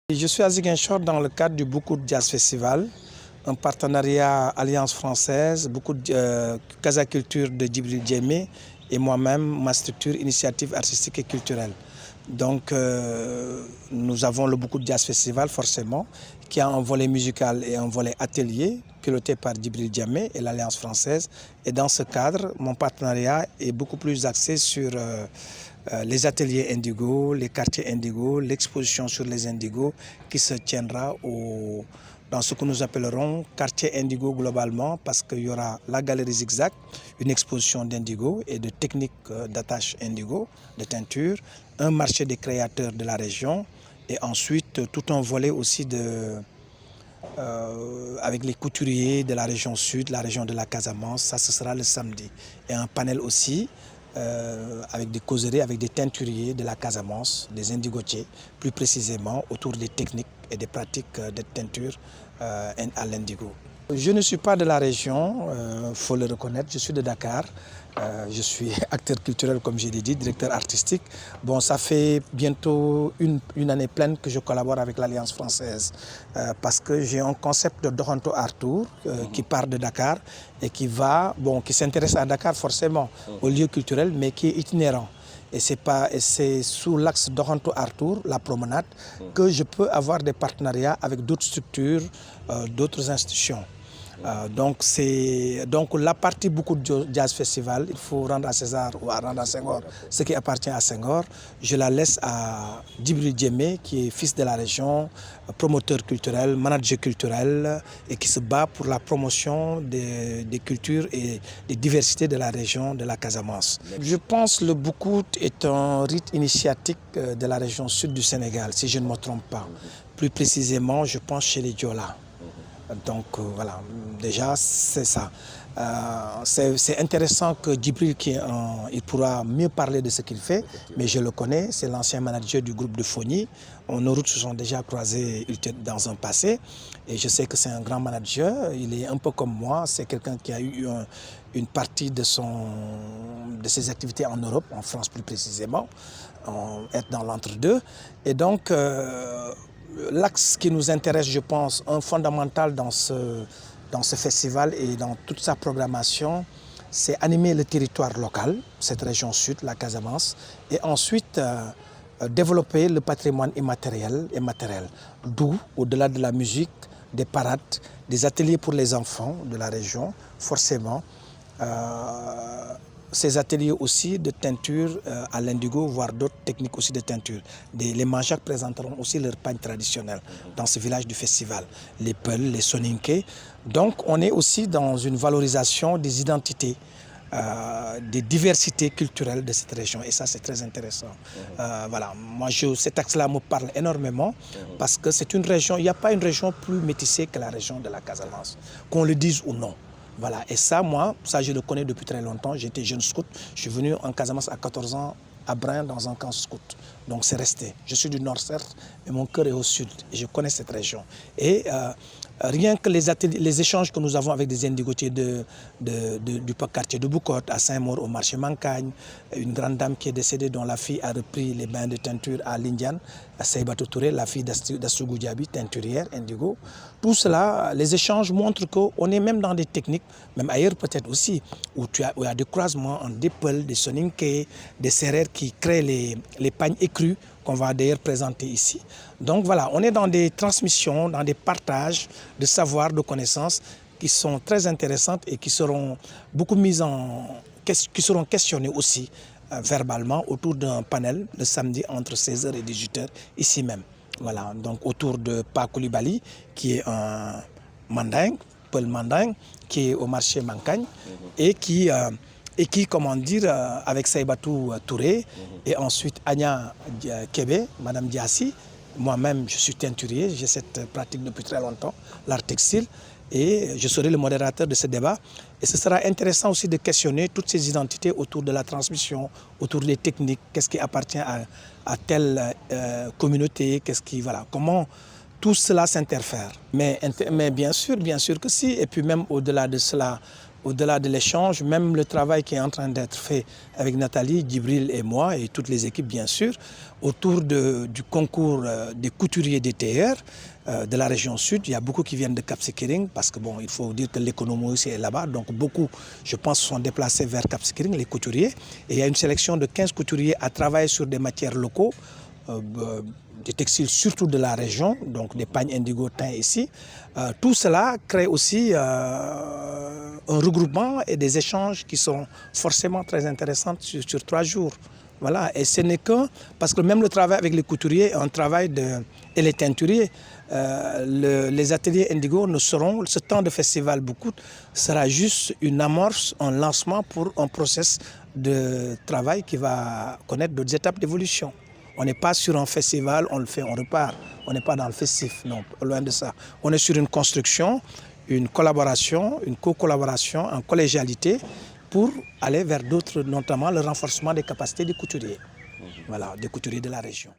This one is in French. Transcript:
Je suis à Ziguinchor dans le cadre du Boucout Jazz Festival, un partenariat Alliance française, Casa Culture de Djibril Diémé et moi-même, ma structure Initiative artistique et culturelle. Donc nous avons le Boucout Jazz Festival forcément, qui a un volet musical et un volet atelier, piloté par Djibril Diémé et l'Alliance française. Et dans ce cadre, mon partenariat est beaucoup plus axé sur les ateliers Indigo, les quartiers Indigo, l'exposition sur les Indigos qui se tiendra dans ce que nous appellerons quartier Indigo globalement, parce qu'il y aura la galerie Zigzag, une exposition d'Indigo et de techniques d'attache Indigo, de teinture, un marché des créateurs de la région et ensuite tout un volet aussi avec les couturiers de la région sud, la région de la Casamance, ça ce sera le samedi. Et un panel aussi avec des causeries, avec des teinturiers de la Casamance, des indigotiers, plus précisément autour des techniques et des pratiques de teinture à l'indigo. Je ne suis pas de la région, faut le reconnaître, je suis de Dakar. Je suis acteur culturel, comme j'ai dit, directeur artistique. Bon, ça fait bientôt une année pleine que je collabore avec l'Alliance française parce que j'ai un concept de Doranto Art Tour qui part de Dakar et qui s'intéresse à Dakar forcément, au lieu culturel, mais qui est itinérant. Et c'est sous l'axe Doranto Art Tour, la promenade, que je peux avoir des partenariats avec d'autres structures, d'autres institutions. Donc la partie Boucout Jazz Festival, il faut rendre à César ou à rendre à Senghor ce qui appartient à Senghor. Je la laisse à Djibril Diémé, qui est fils de la région, promoteur culturel, manager culturel et qui se bat pour la promotion des cultures et des diversités de la région de la Casamance. Je pense que le Boucout est un rite initiatique de la région sud du Sénégal, si je ne me trompe pas. Plus précisément, je pense chez les Diola. Donc voilà, déjà c'est ça. C'est intéressant que Djibril, il pourra mieux parler de ce qu'il fait, mais je le connais, c'est l'ancien manager du groupe de Fogny. Nos routes se sont déjà croisées dans un passé et je sais que c'est un grand manager, il est un peu comme moi, c'est quelqu'un qui a eu une partie de ses activités en Europe, en France plus précisément, être dans l'entre-deux. Et donc l'axe qui nous intéresse, je pense, un fondamental dans ce festival et dans toute sa programmation, c'est animer le territoire local, cette région sud, la Casamance, et ensuite développer le patrimoine immatériel et matériel. D'où, au-delà de la musique, des parades, des ateliers pour les enfants de la région, forcément, ces ateliers aussi de teinture à l'indigo, voire d'autres techniques aussi de teinture. Les Manjacs présenteront aussi leur pagne traditionnelle dans ce village du festival. Les Peuls, les Soninké. Donc on est aussi dans une valorisation des identités, des diversités culturelles de cette région. Et ça, c'est très intéressant. Voilà, moi, cet axe-là me parle énormément parce que c'est une région, il n'y a pas une région plus métissée que la région de la Casamance, qu'on le dise ou non. Voilà, et ça, je le connais depuis très longtemps. J'étais jeune scout. Je suis venu en Casamance à 14 ans, à Brin, dans un camp scout. Donc c'est resté. Je suis du nord, certes, mais mon cœur est au sud. Et je connais cette région. Et rien que les échanges que nous avons avec des indigotiers du quartier de Boucout, à Saint-Maur, au marché Mancagne, une grande dame qui est décédée dont la fille a repris les bains de teinture à l'Indiane, à Seybatou Touré, la fille d'Assougou Diaby, teinturière, indigo. Tout cela, les échanges montrent qu'on est même dans des techniques, même ailleurs peut-être aussi, où il y a des croisements entre des Peuls, des Soninké, des Sérères qui créent les pagnes écrues qu'on va d'ailleurs présenter ici. Donc voilà, on est dans des transmissions, dans des partages de savoir, de connaissances qui sont très intéressantes et qui seront beaucoup qui seront questionnées aussi verbalement autour d'un panel le samedi entre 16h et 18h ici même. Voilà, donc autour de Pa Koulibaly, qui est un mandingue, Peul mandingue, qui est au marché Mancagne et qui comment dire, avec Seybatou Touré et ensuite Anya Kébé, Madame Diassi. Moi-même, je suis teinturier, j'ai cette pratique depuis très longtemps, l'art textile, et je serai le modérateur de ce débat. Et ce sera intéressant aussi de questionner toutes ces identités autour de la transmission, autour des techniques, qu'est-ce qui appartient à telle communauté, comment tout cela s'interfère. Mais bien sûr que si, et puis même au-delà de cela, au-delà de l'échange, même le travail qui est en train d'être fait avec Nathalie, Djibril et moi, et toutes les équipes bien sûr, autour du concours des couturiers DTR de la région sud. Il y a beaucoup qui viennent de Cap Skirring parce que bon, il faut dire que l'économie aussi est là-bas. Donc beaucoup, je pense, sont déplacés vers Cap Skirring, les couturiers. Et il y a une sélection de 15 couturiers à travailler sur des matières locaux, des textiles surtout de la région, donc des pagnes indigo teints ici. Tout cela crée aussi un regroupement et des échanges qui sont forcément très intéressants sur 3 jours. Voilà, et ce n'est que, parce que même le travail avec les couturiers, un travail et les teinturiers, les ateliers indigo ne seront, ce temps de festival beaucoup sera juste une amorce, un lancement pour un process de travail qui va connaître d'autres étapes d'évolution. On n'est pas sur un festival, on le fait, on repart. On n'est pas dans le festif, non, loin de ça. On est sur une construction, une collaboration, une co-collaboration en collégialité pour aller vers d'autres, notamment le renforcement des capacités des couturiers. Voilà, des couturiers de la région.